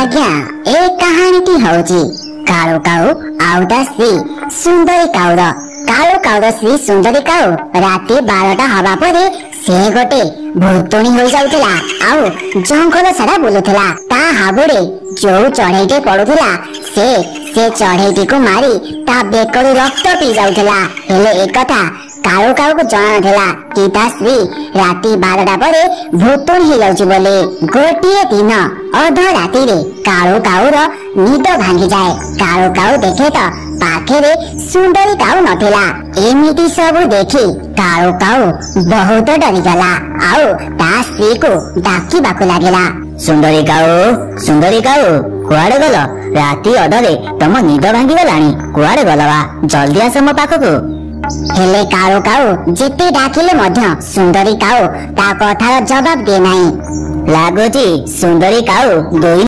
आज्ञा ए कहानी हूँ कालू काऊ आउ ता श्री सुंदरी काऊर कालू काऊर श्री सुंदरी काऊ राति 12टा हवा पर से गोटे भूतुणी हो जाउथिला आउ जंगल सारा बुलुथिला ता हाबुड़े जो चढ़ेईटे पड़ुथिला से चढ़ेईटी को मारी ता बेकरू रक्त पी जाउथिला हेले एक कथा कालू काऊ को जଣା नथिला कि ता श्री राति 12टा पर भूतुणी हो जाउछि बोली गोटिए दिन अध राति रे कालू काऊर निद भांगी जाए कालू काऊ देखे तो पाखे सुंदरी काऊ नथिला एमिति सब देखी कालू काऊ बहुत डरी गला आउ ता स्त्री को डाकी बाकू लागेला सुंदरी काऊ कुआड़े गल राति अधरे तम निद भांगी गलानी कुआड़े गलवा जल्दी आस मो पाखकू हेले कालू काऊ जिते डाकिले मध्य सुंदरी काऊ ता कथार जवाब दे नाही लागुची सुंदरी काऊ